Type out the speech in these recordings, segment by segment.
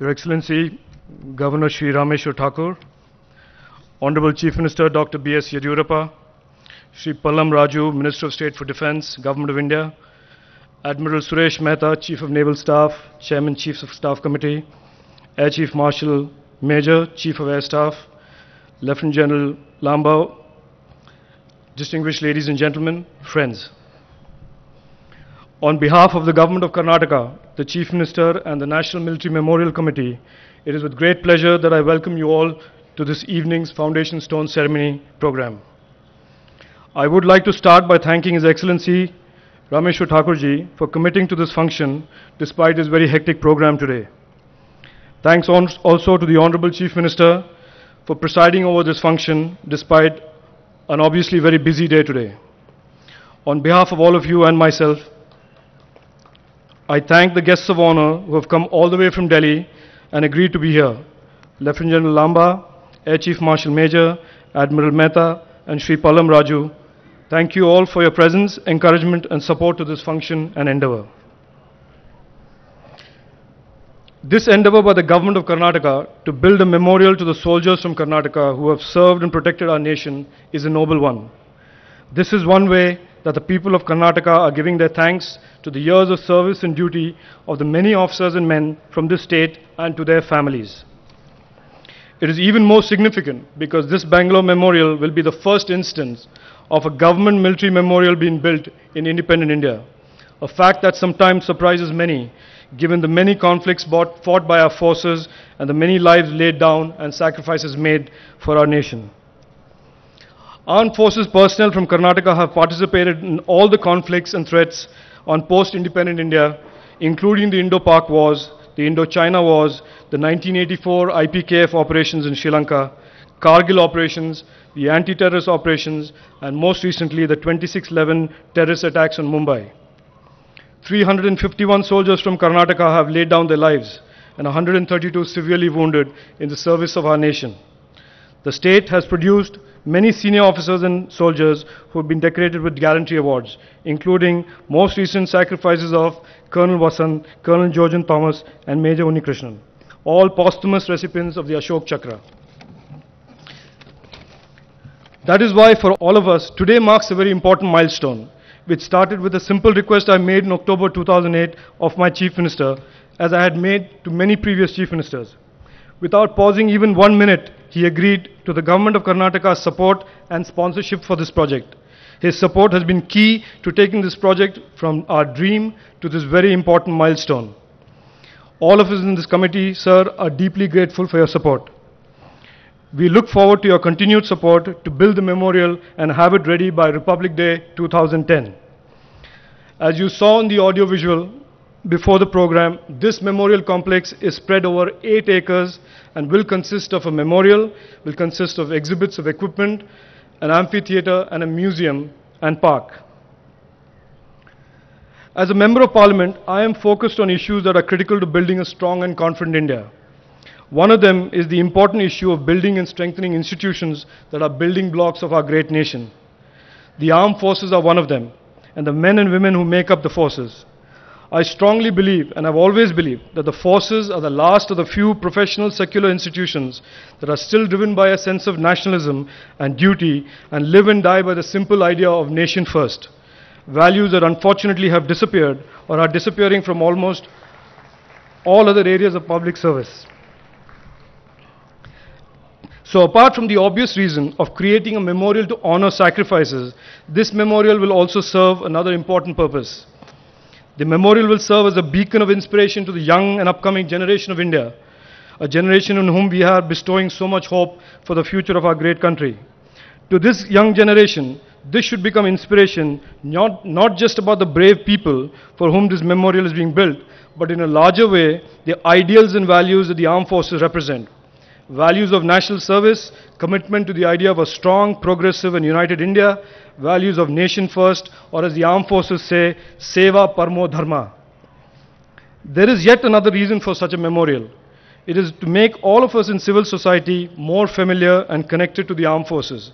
Your Excellency, Governor Shri Rameshwar Thakur, Honorable Chief Minister Dr. B.S. Yediyurappa, Shri Pallam Raju, Minister of State for Defence, Government of India, Admiral Suresh Mehta, Chief of Naval Staff, Chairman Chiefs of Staff Committee, Air Chief Marshal Major, Chief of Air Staff, Lieutenant General Lamba, distinguished ladies and gentlemen, friends. On behalf of the Government of Karnataka, the Chief Minister and the National Military Memorial Committee, it is with great pleasure that I welcome you all to this evening's Foundation Stone Ceremony program. I would like to start by thanking His Excellency Rameshwar Thakurji for committing to this function despite his very hectic program today. Thanks also to the Honorable Chief Minister for presiding over this function despite an obviously very busy day today. On behalf of all of you and myself, I thank the guests of honor who have come all the way from Delhi and agreed to be here. Lieutenant General Lamba, Air Chief Marshal Major, Admiral Mehta, and Shri Pallam Raju, thank you all for your presence, encouragement, and support to this function and endeavor. This endeavor by the Government of Karnataka to build a memorial to the soldiers from Karnataka who have served and protected our nation is a noble one. This is one way that the people of Karnataka are giving their thanks to the years of service and duty of the many officers and men from this state and to their families. It is even more significant because this Bangalore Memorial will be the first instance of a government military memorial being built in independent India, a fact that sometimes surprises many given the many conflicts fought by our forces and the many lives laid down and sacrifices made for our nation. Armed Forces personnel from Karnataka have participated in all the conflicts and threats on post-independent India, including the Indo-Pak Wars, the Indo-China Wars, the 1984 IPKF operations in Sri Lanka, Kargil operations, the anti-terrorist operations, and most recently the 26/11 terrorist attacks on Mumbai. 351 soldiers from Karnataka have laid down their lives and 132 severely wounded in the service of our nation. The state has produced many senior officers and soldiers who have been decorated with gallantry awards, including most recent sacrifices of Colonel Vasant, Colonel Georgian Thomas, and Major Unikrishnan, all posthumous recipients of the Ashok Chakra. That is why for all of us, today marks a very important milestone, which started with a simple request I made in October 2008 of my Chief Minister, as I had made to many previous Chief Ministers. Without pausing even 1 minute, he agreed to the Government of Karnataka's support and sponsorship for this project. His support has been key to taking this project from our dream to this very important milestone. All of us in this committee, sir, are deeply grateful for your support. We look forward to your continued support to build the memorial and have it ready by Republic Day 2010. As you saw in the audio-visual before the program, this memorial complex is spread over 8 acres and will consist of a memorial, will consist of exhibits of equipment, an amphitheater, and a museum and park. As a Member of Parliament, I am focused on issues that are critical to building a strong and confident India. One of them is the important issue of building and strengthening institutions that are building blocks of our great nation. The armed forces are one of them, and the men and women who make up the forces. I strongly believe, and I've always believed, that the forces are the last of the few professional secular institutions that are still driven by a sense of nationalism and duty and live and die by the simple idea of nation first. Values that unfortunately have disappeared or are disappearing from almost all other areas of public service. So apart from the obvious reason of creating a memorial to honor sacrifices, this memorial will also serve another important purpose. The memorial will serve as a beacon of inspiration to the young and upcoming generation of India, a generation on whom we are bestowing so much hope for the future of our great country. To this young generation, this should become inspiration, not just about the brave people for whom this memorial is being built, but in a larger way, the ideals and values that the armed forces represent. Values of national service, commitment to the idea of a strong, progressive and united India, values of nation first, or as the armed forces say, Seva Parmo Dharma. There is yet another reason for such a memorial. It is to make all of us in civil society more familiar and connected to the armed forces.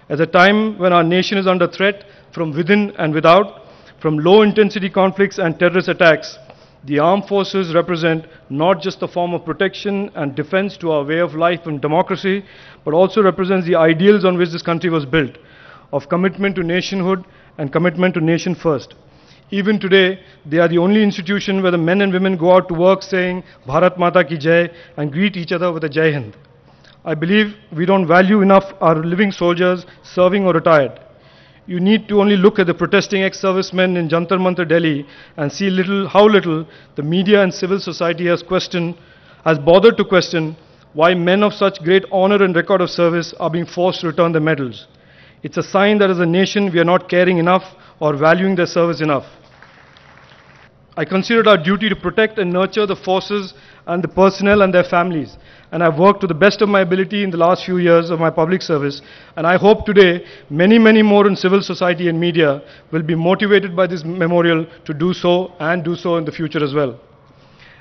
At a time when our nation is under threat from within and without, from low-intensity conflicts and terrorist attacks, The armed forces represent not just a form of protection and defense to our way of life and democracy, but also represents the ideals on which this country was built, of commitment to nationhood and commitment to nation first. Even today, they are the only institution where the men and women go out to work saying Bharat Mata ki Jai and greet each other with a Jai Hind. I believe we don't value enough our living soldiers, serving or retired. You need to only look at the protesting ex-servicemen in Jantar Mantar, Delhi, and see how little the media and civil society has bothered to question why men of such great honor and record of service are being forced to return their medals. It's a sign that as a nation we are not caring enough or valuing their service enough. I consider it our duty to protect and nurture the forces and the personnel and their families. And I've worked to the best of my ability in the last few years of my public service. And I hope today many, many more in civil society and media will be motivated by this memorial to do so and do so in the future as well.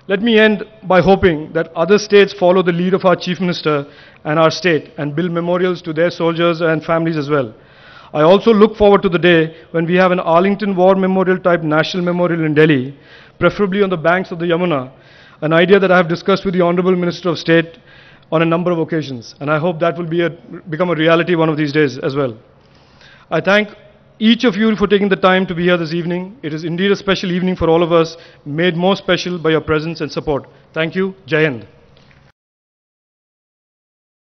Let me end by hoping that other states follow the lead of our Chief Minister and our state and build memorials to their soldiers and families as well. I also look forward to the day when we have an Arlington War Memorial type national memorial in Delhi, preferably on the banks of the Yamuna, an idea that I have discussed with the Honorable Minister of State on a number of occasions. And I hope that will become a reality one of these days as well. I thank each of you for taking the time to be here this evening. It is indeed a special evening for all of us, made more special by your presence and support. Thank you. Jai Hind.